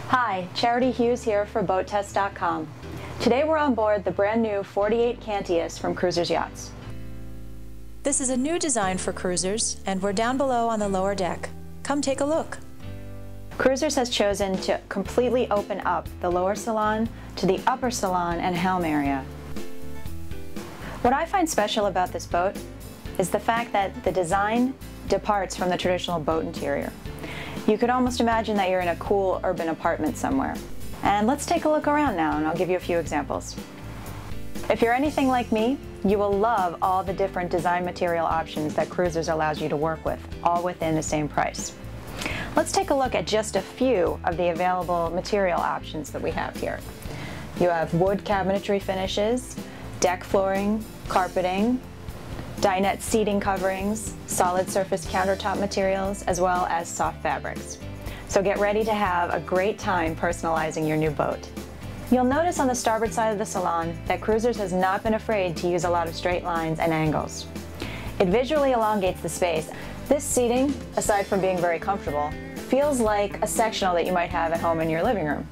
Hi, Charity Hughes here for BoatTest.com. Today we're on board the brand new 48 Cantius from Cruisers Yachts. This is a new design for cruisers, and we're down below on the lower deck. Come take a look. Cruisers has chosen to completely open up the lower salon to the upper salon and helm area. What I find special about this boat is the fact that the design departs from the traditional boat interior. You could almost imagine that you're in a cool urban apartment somewhere. And let's take a look around now, and I'll give you a few examples. If you're anything like me, you will love all the different design material options that Cruisers allows you to work with, all within the same price. Let's take a look at just a few of the available material options that we have here. You have wood cabinetry finishes, deck flooring, carpeting, dinette seating coverings, solid surface countertop materials, as well as soft fabrics. So get ready to have a great time personalizing your new boat. You'll notice on the starboard side of the salon that Cruisers has not been afraid to use a lot of straight lines and angles. It visually elongates the space. This seating, aside from being very comfortable, feels like a sectional that you might have at home in your living room.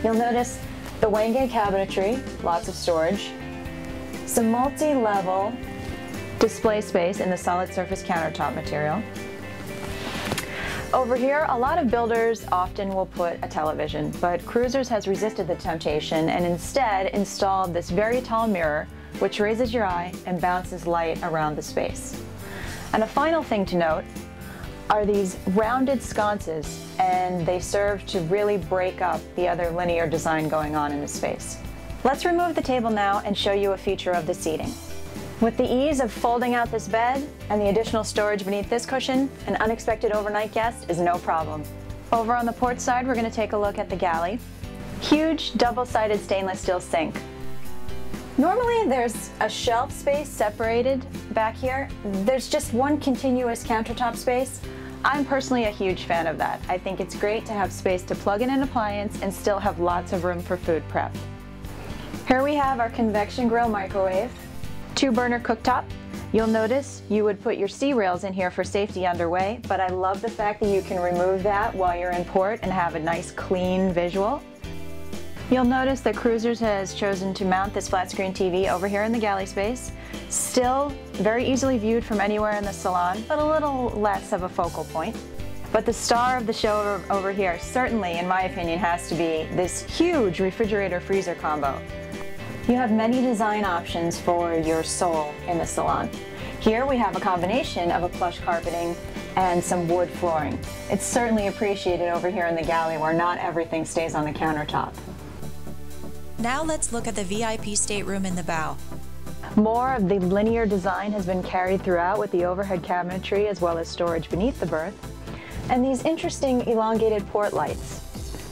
You'll notice the Wenge cabinetry, lots of storage, some multi-level display space in the solid surface countertop material. Over here, a lot of builders often will put a television, but Cruisers has resisted the temptation and instead installed this very tall mirror which raises your eye and bounces light around the space. And a final thing to note are these rounded sconces, and they serve to really break up the other linear design going on in the space. Let's remove the table now and show you a feature of the seating. With the ease of folding out this bed and the additional storage beneath this cushion, an unexpected overnight guest is no problem. Over on the port side, we're going to take a look at the galley. Huge double-sided stainless steel sink. Normally there's a shelf space separated back here. There's just one continuous countertop space. I'm personally a huge fan of that. I think it's great to have space to plug in an appliance and still have lots of room for food prep. Here we have our convection grill microwave. 2-burner cooktop. You'll notice you would put your sea rails in here for safety underway, but I love the fact that you can remove that while you're in port and have a nice clean visual. You'll notice that Cruisers has chosen to mount this flat screen TV over here in the galley space. Still very easily viewed from anywhere in the salon, but a little less of a focal point. But the star of the show over here certainly, in my opinion, has to be this huge refrigerator-freezer combo. You have many design options for your soul in the salon. Here we have a combination of a plush carpeting and some wood flooring. It's certainly appreciated over here in the galley where not everything stays on the countertop. Now let's look at the VIP stateroom in the bow. More of the linear design has been carried throughout with the overhead cabinetry as well as storage beneath the berth, and these interesting elongated port lights.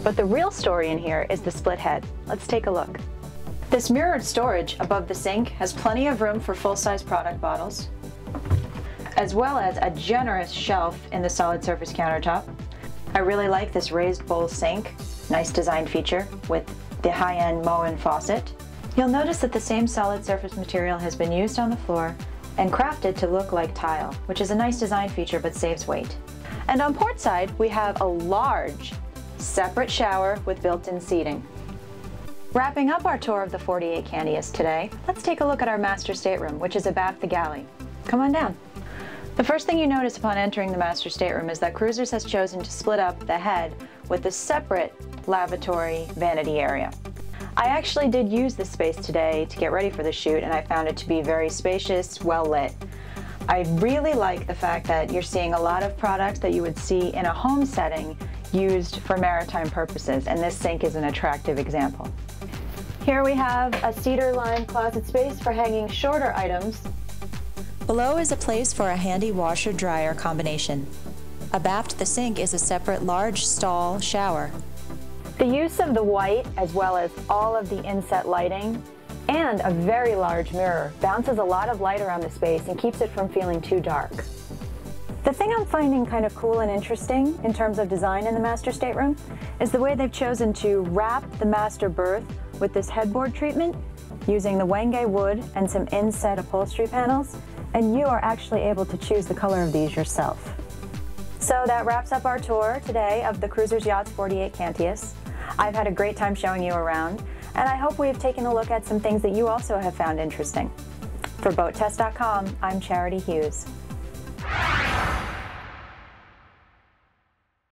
But the real story in here is the split head. Let's take a look. This mirrored storage above the sink has plenty of room for full-size product bottles, as well as a generous shelf in the solid surface countertop. I really like this raised bowl sink, nice design feature with the high-end Moen faucet. You'll notice that the same solid surface material has been used on the floor and crafted to look like tile, which is a nice design feature but saves weight. And on port side, we have a large separate shower with built-in seating. Wrapping up our tour of the 48 Cantius today, let's take a look at our master stateroom, which is abaft the galley. Come on down. The first thing you notice upon entering the master stateroom is that Cruisers has chosen to split up the head with a separate lavatory vanity area. I actually did use this space today to get ready for the shoot, and I found it to be very spacious, well lit. I really like the fact that you're seeing a lot of products that you would see in a home setting used for maritime purposes, and this sink is an attractive example. Here we have a cedar-lined closet space for hanging shorter items. Below is a place for a handy washer-dryer combination. Abaft the sink is a separate large stall shower. The use of the white, as well as all of the inset lighting, and a very large mirror bounces a lot of light around the space and keeps it from feeling too dark. The thing I'm finding kind of cool and interesting in terms of design in the master stateroom is the way they've chosen to wrap the master berth with this headboard treatment using the Wenge wood and some inset upholstery panels, and you are actually able to choose the color of these yourself. So that wraps up our tour today of the Cruisers Yachts 48 Cantius. I've had a great time showing you around, and I hope we've taken a look at some things that you also have found interesting. For BoatTest.com, I'm Charity Hughes.